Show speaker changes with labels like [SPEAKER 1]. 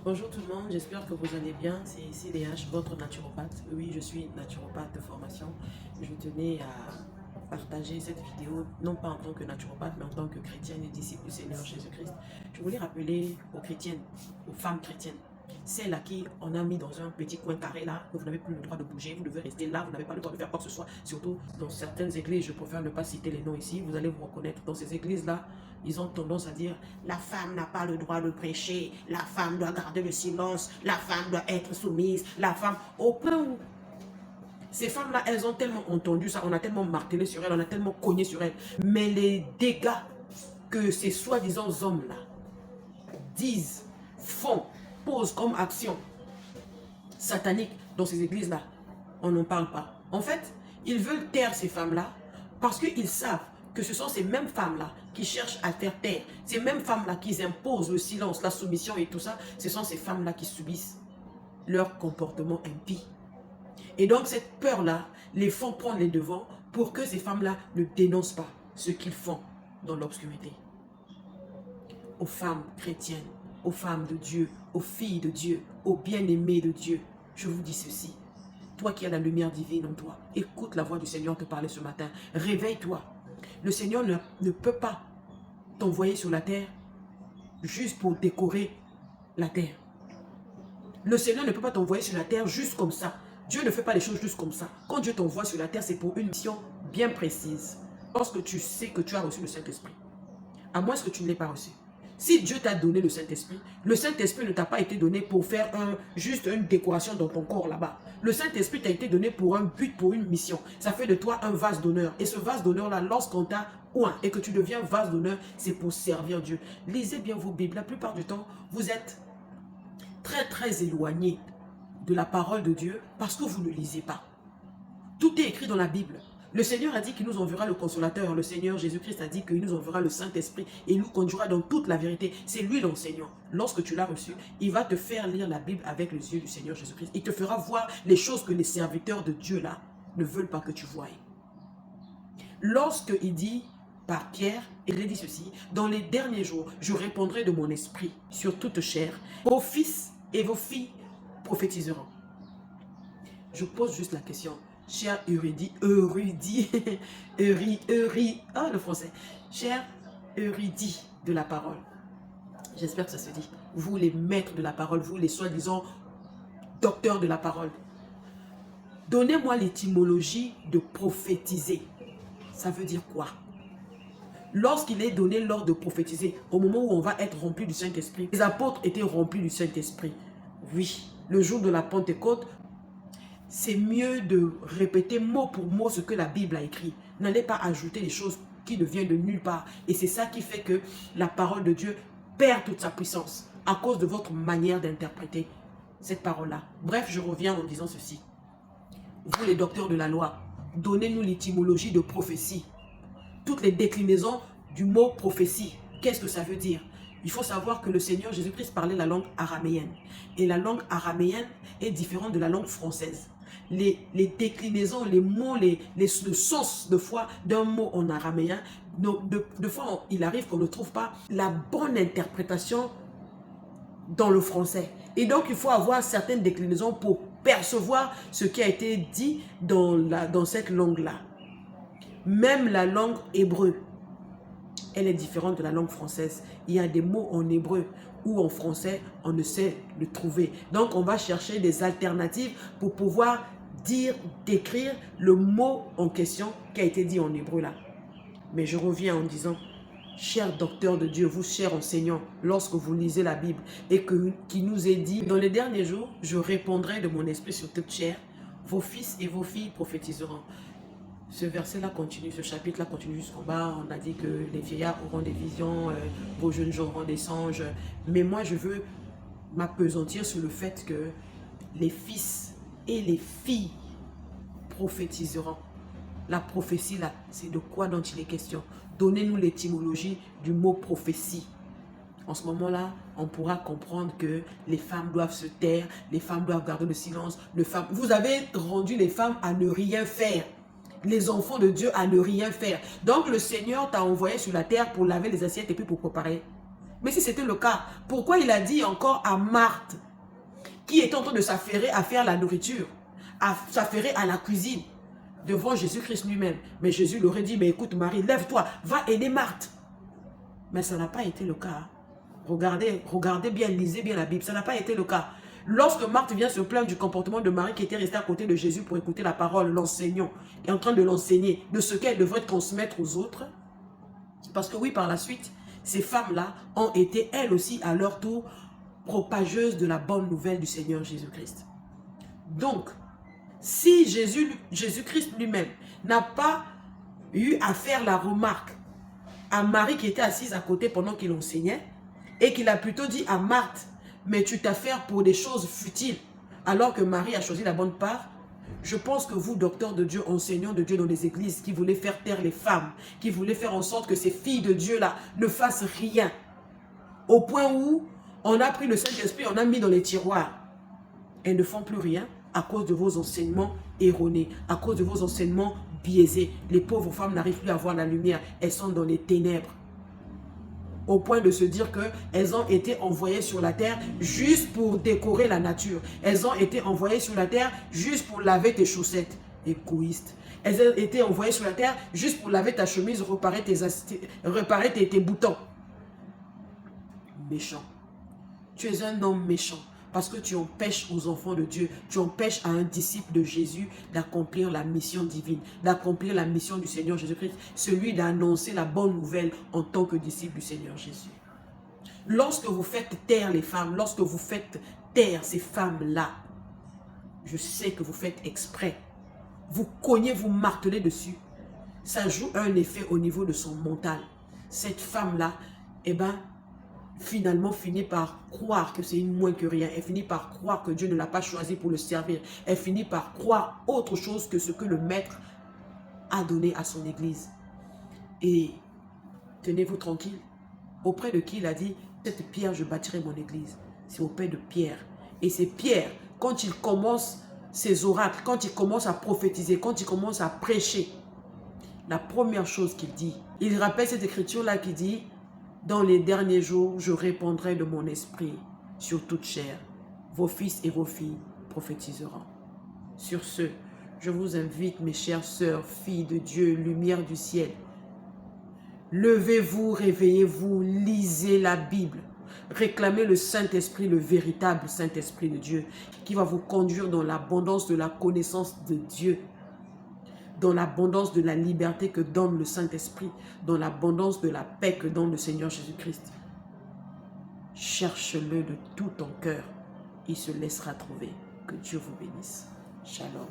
[SPEAKER 1] Bonjour tout le monde, j'espère que vous allez bien. C'est CDH, votre naturopathe. Oui, je suis naturopathe de formation. Je tenais à partager cette vidéo, non pas en tant que naturopathe, mais en tant que chrétienne et disciple du Seigneur Jésus-Christ. Je voulais rappeler aux chrétiennes, aux femmes chrétiennes, celles à qui on a mis dans un petit coin carré là, que vous n'avez plus le droit de bouger, vous devez rester là, vous n'avez pas le droit de faire quoi que ce soit. Surtout dans certaines églises, je préfère ne pas citer les noms ici, vous allez vous reconnaître. Dans ces églises-là, ils ont tendance à dire la femme n'a pas le droit de prêcher, la femme doit garder le silence, la femme doit être soumise, la femme, au point où ces femmes-là, elles ont tellement entendu ça, on a tellement martelé sur elles, on a tellement cogné sur elles. Mais les dégâts que ces soi-disant hommes-là disent, font, posent comme action satanique dans ces églises-là, on n'en parle pas. En fait, ils veulent taire ces femmes-là parce qu'ils savent que ce sont ces mêmes femmes-là qui cherchent à faire taire. Ces mêmes femmes-là qui imposent le silence, la soumission et tout ça, ce sont ces femmes-là qui subissent leur comportement impie. Et donc cette peur-là les font prendre les devants pour que ces femmes-là ne dénoncent pas ce qu'ils font dans l'obscurité. Aux femmes chrétiennes, aux femmes de Dieu, aux filles de Dieu, aux bien-aimés de Dieu, je vous dis ceci. Toi qui as la lumière divine en toi, écoute la voix du Seigneur te parler ce matin. Réveille-toi. Le Seigneur ne peut pas t'envoyer sur la terre juste pour décorer la terre. Le Seigneur ne peut pas t'envoyer sur la terre juste comme ça. Dieu ne fait pas les choses juste comme ça. Quand Dieu t'envoie sur la terre, c'est pour une mission bien précise. Lorsque tu sais que tu as reçu le Saint-Esprit, à moins que tu ne l'aies pas reçu. Si Dieu t'a donné le Saint-Esprit ne t'a pas été donné pour faire juste une décoration dans ton corps là-bas. Le Saint-Esprit t'a été donné pour un but, pour une mission. Ça fait de toi un vase d'honneur. Et ce vase d'honneur-là, lorsqu'on t'a oint et que tu deviens vase d'honneur, c'est pour servir Dieu. Lisez bien vos Bibles. La plupart du temps, vous êtes très éloigné de la parole de Dieu parce que vous ne lisez pas. Tout est écrit dans la Bible. Le Seigneur a dit qu'il nous enverra le consolateur. Le Seigneur Jésus-Christ a dit qu'il nous enverra le Saint-Esprit et il nous conduira dans toute la vérité. C'est lui l'enseignant. Lorsque tu l'as reçu, il va te faire lire la Bible avec les yeux du Seigneur Jésus-Christ. Il te fera voir les choses que les serviteurs de Dieu là ne veulent pas que tu voies. Lorsqu'il dit par Pierre, il dit ceci, dans les derniers jours, je répandrai de mon esprit sur toute chair. Vos fils et vos filles prophétiseront. Je pose juste la question. Cher le français. Cher érudit de la parole. J'espère que ça se dit. Vous les maîtres de la parole, vous les soi-disant docteurs de la parole. Donnez-moi l'étymologie de prophétiser. Ça veut dire quoi? Lorsqu'il est donné l'ordre de prophétiser, au moment où on va être rempli du Saint-Esprit, les apôtres étaient remplis du Saint-Esprit. Oui, le jour de la Pentecôte, c'est mieux de répéter mot pour mot ce que la Bible a écrit. N'allez pas ajouter des choses qui ne viennent de nulle part. Et c'est ça qui fait que la parole de Dieu perd toute sa puissance à cause de votre manière d'interpréter cette parole-là. Bref, je reviens en disant ceci. Vous les docteurs de la loi, donnez-nous l'étymologie de prophétie. Toutes les déclinaisons du mot prophétie. Qu'est-ce que ça veut dire? Il faut savoir que le Seigneur Jésus-Christ parlait la langue araméenne. Et la langue araméenne est différente de la langue française. Les déclinaisons, les mots, le sens de foi d'un mot en araméen, de fois, il arrive qu'on ne trouve pas la bonne interprétation dans le français. Et donc, il faut avoir certaines déclinaisons pour percevoir ce qui a été dit dans cette langue-là. Même la langue hébreu, elle est différente de la langue française. Il y a des mots en hébreu ou en français, on ne sait le trouver. Donc, on va chercher des alternatives pour pouvoir décrire le mot en question qui a été dit en hébreu là. Mais je reviens en disant, chers docteurs de Dieu, vous chers enseignants, lorsque vous lisez la Bible et qui nous est dit, dans les derniers jours, je répondrai de mon esprit sur toute chair, vos fils et vos filles prophétiseront. Ce verset-là continue, ce chapitre-là continue jusqu'en bas. On a dit que les vieillards auront des visions, vos jeunes gens auront des songes. Mais moi, je veux m'appesantir sur le fait que les fils et les filles prophétiseront. La prophétie, là, c'est de quoi dont il est question? Donnez-nous l'étymologie du mot prophétie. En ce moment-là, on pourra comprendre que les femmes doivent se taire, les femmes doivent garder le silence. Vous avez rendu les femmes à ne rien faire. Les enfants de Dieu à ne rien faire. Donc le Seigneur t'a envoyé sur la terre pour laver les assiettes et puis pour préparer Mais si c'était le cas, pourquoi il a dit encore à Marthe, qui est en train de s'affairer à faire la nourriture, à s'affairer à la cuisine, devant Jésus-Christ lui-même. Mais Jésus leur aurait dit, mais écoute Marie, lève-toi, va aider Marthe. Mais ça n'a pas été le cas. Regardez bien, lisez bien la Bible, ça n'a pas été le cas. Lorsque Marthe vient se plaindre du comportement de Marie qui était restée à côté de Jésus pour écouter la parole, l'enseignant, qui est en train de l'enseigner, de ce qu'elle devrait transmettre aux autres, parce que oui, par la suite, ces femmes-là ont été, elles aussi, à leur tour, propageuses de la bonne nouvelle du Seigneur Jésus-Christ. Donc, si Jésus-Christ lui-même n'a pas eu à faire la remarque à Marie qui était assise à côté pendant qu'il enseignait, et qu'il a plutôt dit à Marthe, mais tu t'affaires pour des choses futiles, alors que Marie a choisi la bonne part, je pense que vous, docteurs de Dieu, enseignants de Dieu dans les églises, qui voulez faire taire les femmes, qui voulez faire en sorte que ces filles de Dieu-là ne fassent rien, au point où on a pris le Saint-Esprit, on a mis dans les tiroirs, elles ne font plus rien à cause de vos enseignements erronés, à cause de vos enseignements biaisés. Les pauvres femmes n'arrivent plus à voir la lumière, elles sont dans les ténèbres. Au point de se dire qu'elles ont été envoyées sur la terre juste pour décorer la nature. Elles ont été envoyées sur la terre juste pour laver tes chaussettes. Égoïste. Elles ont été envoyées sur la terre juste pour laver ta chemise, réparer tes boutons. Méchant. Tu es un homme méchant. Parce que tu empêches aux enfants de Dieu, tu empêches à un disciple de Jésus d'accomplir la mission divine, d'accomplir la mission du Seigneur Jésus-Christ, celui d'annoncer la bonne nouvelle en tant que disciple du Seigneur Jésus. Lorsque vous faites taire les femmes, lorsque vous faites taire ces femmes-là, je sais que vous faites exprès. Vous cognez, vous martelez dessus. Ça joue un effet au niveau de son mental. Cette femme-là, eh ben, finalement finit par croire que c'est une moins que rien. Elle finit par croire que Dieu ne l'a pas choisi pour le servir. Elle finit par croire autre chose que ce que le maître a donné à son église. Et tenez-vous tranquille. Auprès de qui il a dit, cette pierre, je bâtirai mon église. C'est auprès de Pierre. Et c'est Pierre, quand il commence ses oracles, quand il commence à prophétiser, quand il commence à prêcher, la première chose qu'il dit, il rappelle cette écriture-là qui dit, dans les derniers jours, je répandrai de mon esprit sur toute chair. Vos fils et vos filles prophétiseront. Sur ce, je vous invite, mes chères sœurs, filles de Dieu, lumière du ciel. Levez-vous, réveillez-vous, lisez la Bible. Réclamez le Saint-Esprit, le véritable Saint-Esprit de Dieu, qui va vous conduire dans l'abondance de la connaissance de Dieu, dans l'abondance de la liberté que donne le Saint-Esprit, dans l'abondance de la paix que donne le Seigneur Jésus-Christ. Cherche-le de tout ton cœur. Il se laissera trouver. Que Dieu vous bénisse. Shalom.